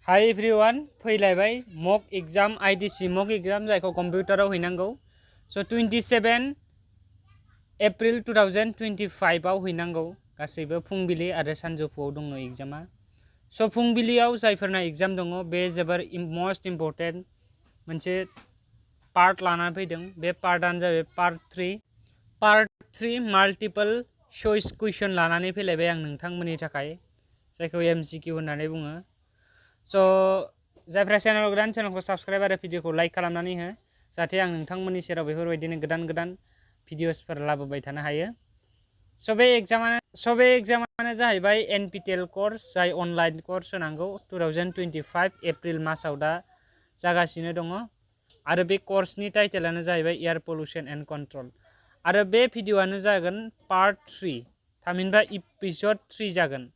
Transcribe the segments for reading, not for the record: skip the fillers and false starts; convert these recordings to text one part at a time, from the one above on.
Hi everyone, फैलायबाय मक exam IDC मक एग्जाम जायखौ कम्पिउटाराव हैनांगौ। So 27 एप्रिल 2025 आव हैनांगौ। गासैबो फुंबिलि आरो सानजौफुआव दङ एग्जामा। So फुंबिलियाव जायफोरना एग्जाम दङ बे जोबोर मोस्ट इम्परटेन्ट मोनसे पार्ट लानानै फैदों। बे पार्टआनो जाबाय पार्ट 3 माल्टिपल चॉइस कुइसन लानानै फैलायबाय आं नोंथांमोननि थाखाय, जायखौ MCQ होननानै बुङो। So जायफ्रा चेनेलाव गोदान चेनेलखौ साबस्क्राइब आरो भिडिअखौ लाइक खालामनानै हो, जाहाथे आं नोंथांमोननि सेराव बेफोरबायदिनो गोदान भिडिअसफोर लाबोबाय थानो हायो। स' बे एग्जामानो जाहैबाय NPTEL कर्स, जाय अनलाइन कर्स होनांगौ 2025 एप्रिल मासाव दा जागासिनो दङ। आरो बे कर्सनि टाइटेलानो जाहैबाय एयार पल्युशन एन्ड कन्ट्रल। आरो बे भिडिअआनो जागोन पार्ट 3, थामहिनबा एपिसड 3 जागोन।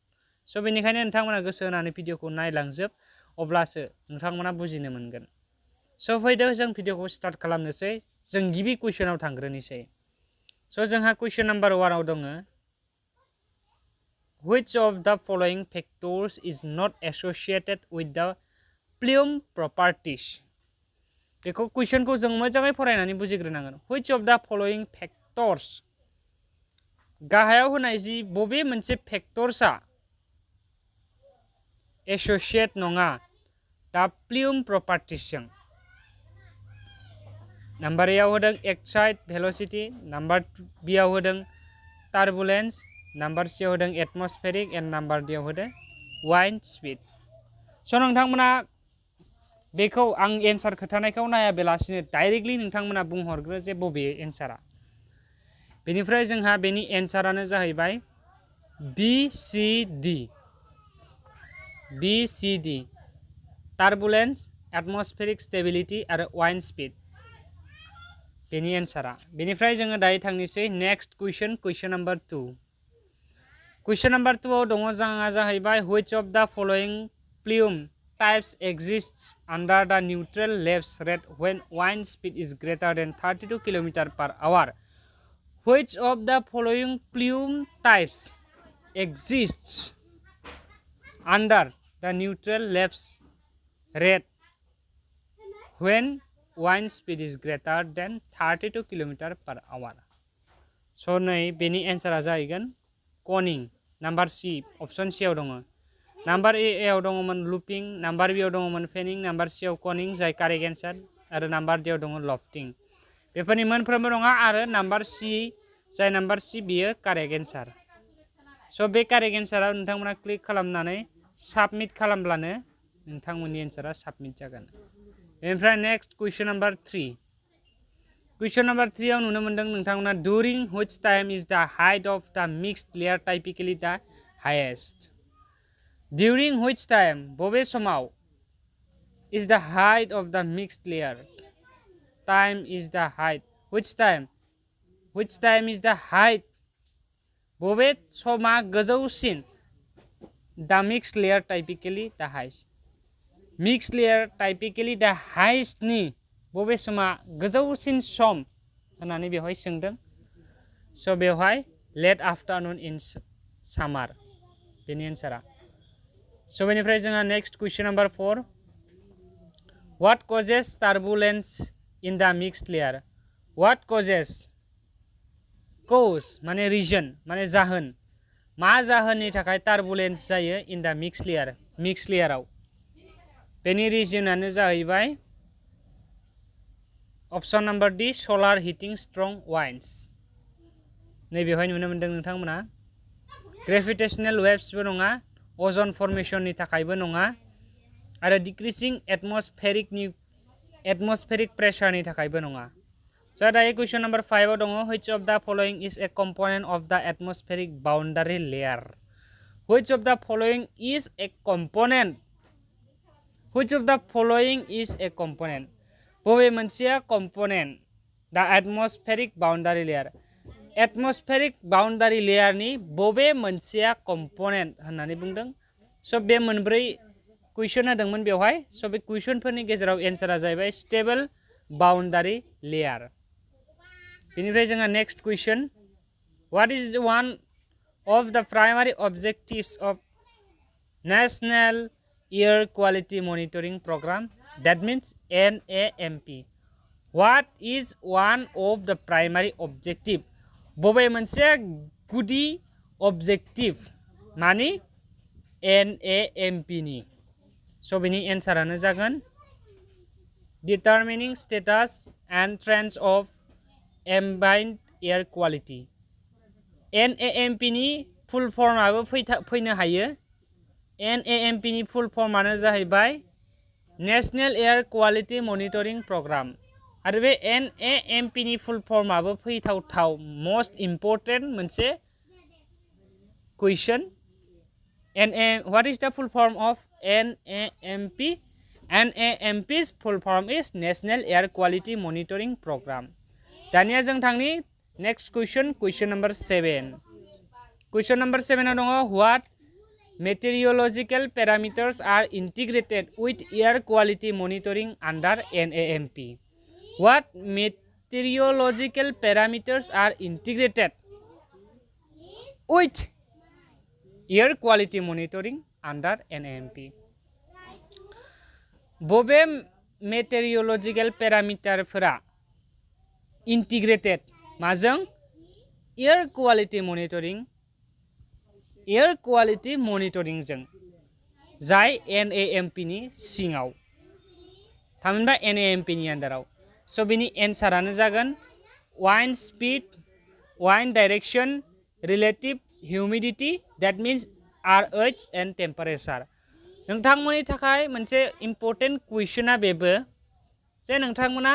स' बेनिखायनो नोंथांमोना गोसो होनानै भिडिअखौ नायलांजोब, अब्लासो नोंथांमोना बुजिनो मोनगोन। स' फैदो जों भिडिअखौ स्टार्ट खालामनोसै। जों गिबि कुइसनाव थांग्रोनोसै। स' जोंहा कुइसन नाम्बार 1 आव दङ, which of the following factors is not associated with the plume properties? बेखौ कुइसनखौ जों मोजाङै फरायनानै बुजिग्रोनांगोन। which of the following factors, गाहायाव होनाय जि बबे मोनसे फेक्टर्सआ एसोसिएट नङा दा प्लुम प्रपार्टिसजों। नाम्बार ए आव होदों एक्साइट भेलोसिटी, नाम्बार बी आव होदों टार्बुलेंस, नाम्बार सी आव होदों एटमस्फेरिक, एंड नाम्बार डी आव होदों वाइन्ड स्पीड। स' नोंथांमोना बेखौ आं एन्सार खोथानायखौ नायाबेलासिनो डाइरेक्टलि नोंथांमोना बुंहरग्रो जे बबे एन्सारा। बेनिफ्राय जोंहा बेनि एन्सारानो जाहैबाय बी सी डी, टार्बुलेंस, एटमस्फेरिक स्टेबिलिटी आरो वाइन्ड स्पीड बेनि एन्सारा। बेनिफ्राय जोङो दायो थांनोसै next question number 2। Question number 2 आव दङ जोंहा जाहैबाय which of the following plume types exists under the neutral lapse rate when wind speed is greater than 32 km/h? Which of the following plume types exists under the neutral lapse rate when wind speed is greater than 32 km/h? स' नै बेनि एन्सारा जाहैगोन कनिं, number सी, option सी आव दङ। Number ए आव दङमोन लुपिं, number B आव दङमोन फेनिं, नाम्बार सी आव कनिं जाय कारेक्ट एन्सार, आरो नाम्बार डी आव दङ लफ्टिं। बेफोरनि मोनफ्रोमबो नङा, आरो नाम्बार सी जाय नाम्बार सी बियो कारेक्ट एन्सार। स' बे कारेक्ट एन्साराव नोंथांमोना क्लिक खालामनानै साबमिट खालामब्लानो नोंथांमोननि एन्सारा साबमिट जागोन। बेनिफ्राय next question number 3। Question number 3 आव नुनो मोनदों नोंथांमोना during which time is the height of the mixed layer typically the highest? During which time, बबे समाव is the height of the mixed layer? Time is the height. Which time is the height? बबे समा गोजौसिन? The mixed layer typically the highest. Mixed layer typically the highest नि बबे समा गोजौसिन सम होननानै बेवहाय सोंदों। स' बेवहाय लेट आफ्टारनुन इन सामार बेनि एन्सारा। स' बेनिफ्राय जोंहा next question number 4। What causes turbulence in the mixed layer? What causes? Cause माने रिजन माने जाहोन। मा जाहोननि थाखाय टार्बुलेन्स जायो इन द मिक्स लेयाराव? बेनि रिजनानो जाहैबाय option number D, solar hitting स्ट्रं वाइन्ड्स। नैबेवहाय नुनो मोनदों नोंथांमोना ग्रेभिटेशनेल वेव्सबो नङा, अजन फर्मेशननि थाखायबो नङा, आरो डिक्रिजिं एटमस्फेरिक प्रेसारनि थाखायबो नङा। स' दायो कुइसन नाम्बार 5 आव दङ which of the following is a component of the atmospheric boundary layer? Which of the following is a component? Which of the following is a component? बबे मोनसेया कम्पोनेन्ट दा एटमस्फेरिक बाउन्डारि लेयार? एटमस्फेरिक बाउन्डारि लेयारनि बबे मोनसेया component होननानै बुंदों। स' बे मोनब्रै question होदोंमोन बेवहाय। स' बे कुइसनफोरनि गेजेराव एन्सारा जाहैबाय स्टेबल बाउन्डारि लेयार। बेनिफ्राय जोंहा next question, what is one of the primary objectives of National Air Quality Monitoring Program, that means NAMP. What is one of the primary objective? बबे मोनसे गुदि objective मानि NAMP नि स' बेनि एन्सारानो जागोन determining status and trends of ambient air quality. NAMP नि full फर्माबो फैनो हायो. NAMP नि फुल फर्मानो जाहैबाय national air quality monitoring programme आरो बे NAMP नि फुल फर्माबो फैथावथाव मोस्ट इम्पर्टेन्ट मोनसे question. What is the full form of NAMP? NAMP's full form is National Air Quality Monitoring Program. दानिया जों थांनि next question, question number 7. Question number 7 आव दङ what meteorological parameters are integrated with air quality monitoring under NAMP? What meteorological parameters are integrated with air quality monitoring under NAMP? बबे मेटेरियलजिकल पेरामिटारफोरा integrated माजों air quality monitoring जों जाय NAMP नि सिङाव थामहिनबा NAMP नि आन्दाराव. स' बेनि एन्सारानो जागोन wind speed, wind direction, relative humidity, that means RH and temperature. नोंथांमोननि थाखाय मोनसे इम्पर्टेन्ट कुइसना बेबो जे नोंथांमोना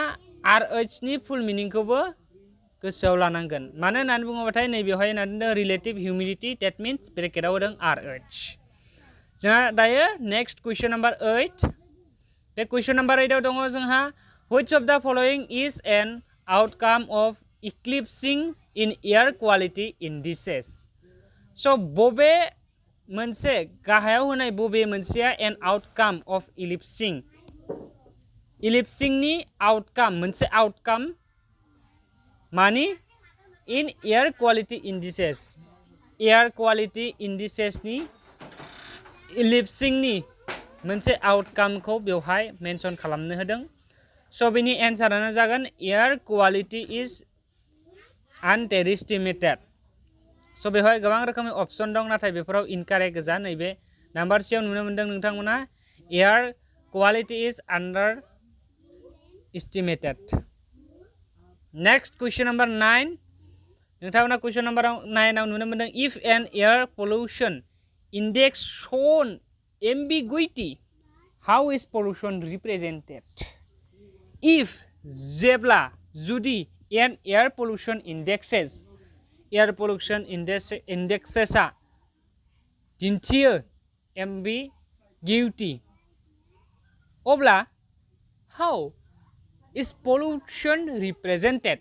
RH नि फुल मिनिंखौबो गोसोआव लानांगोन. मानो होननानै बुङोबाथाय नैबेवहाय होनना दोनदों रिलेटिभ हिउमिडिटी, डेट मिन्स ब्रेकेटाव होदों RH. जोंहा दायो नेक्स्ट कुइसन नाम्बार 8. बे कुइसन नाम्बार 8 आव दङ जोंहा which of the following is an outcome of eclipsing in air quality indices? स' बबे मोनसे गाहायाव होनाय बबे मोनसेया an outcome of eclipsing नि आउटकाम मोनसे आउटकाम मानि in air quality indices नि eclipsing नि मोनसे आउटकामखौ बेवहाय मेनसन खालामनो होदों. स' बेनि एन्सारानो जागोन air quality is underestimated. स' बेवहाय गोबां रोखोमनि अपसन दं नाथाय बेफोराव इनकारेक्ट गोजा. नैबे नाम्बार सियाव नुनो मोनदों नोंथांमोना air quality is underestimated. Next question number 9. नोंथांमोना कुइसन नाम्बार 9 आव नुनो मोनदों if an air pollution index shown ambiguity how is pollution represented? If जेब्ला जुदि an air pollution air pollution इंडेक्सेसा दिन्थियो एम्बिगिउटी अब्ला हाउ इज पल्युसन रिप्रेजेंटेड?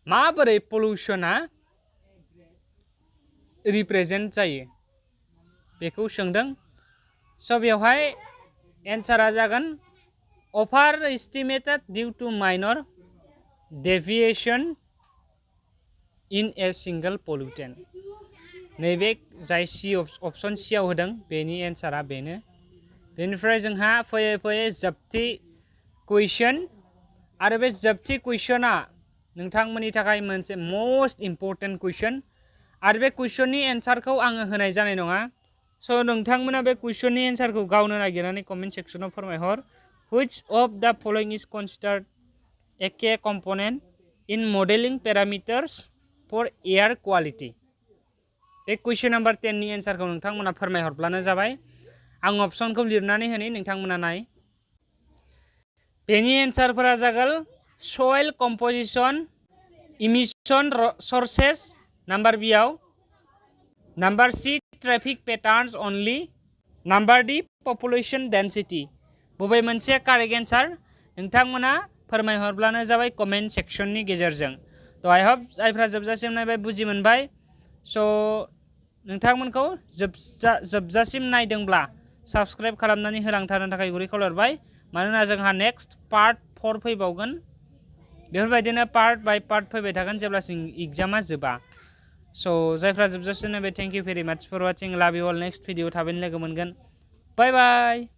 माबोरै पल्युसना रिप्रेजेंट जायो बेखौ सोंदों. स' बेवहाय एन्सारा जागोन overestimated due to minor deviation in a single pollutant. नैबे जाय सी अपसन सियाव होदों बेनि एन्सारा बेनो. बेनिफ्राय जोंहा फैयै फैयै जोबथि कुइसन आरो बे जोबथि कुइसना नोंथांमोननि थाखाय मोनसे मोस्ट इम्पर्टेन्ट कुइसन आरो बे कुइसननि एन्सारखौ आङो होनाय जानाय नङा. स' नोंथांमोना बे कुइसननि एन्सारखौ गावनो नागिरनानै comment सेक्सनाव फोरमायहर. which of the following is considered a key component in modeling parameters for air quality? बे कुइसन नाम्बार 10 नि एन्सारखौ नोंथांमोना फोरमायहरब्लानो जाबाय. आं अपसनखौ लिरनानै होनि नोंथांमोना नाय. बेनि एन्सारफोरा जागोन soil composition, emission sources number B आव, number C traffic patterns only, number D population density. बबे मोनसे कारेक्ट एन्सार नोंथांमोना फोरमायहरब्लानो जाबाय कमेन्ट सेक्सननि गेजेरजों. थ' आइ होप जायफ्रा जोबजासिम नायबाय बुजि मोनबाय. स' नोंथांमोनखौ जोबजासिम नायदोंब्ला साबस्क्राइब खालामनानै होलांथारनो थाखाय गुरै खावलायहरबाय. मानोना जोंहा नेक्स्ट पार्ट 4 फैबावगोन. बेफोरबायदिनो पार्ट बाय पार्ट फैबाय थागोन जेब्लासिम एग्जामा जोबा. स' जायफ्रा जोबजासिम नायबाय थेंक इउ भेरि माच फर वाचिं. लाभ इउ अल. नेक्स्ट भिडिअ थाबैनो लोगो मोनगोन. Bye bye.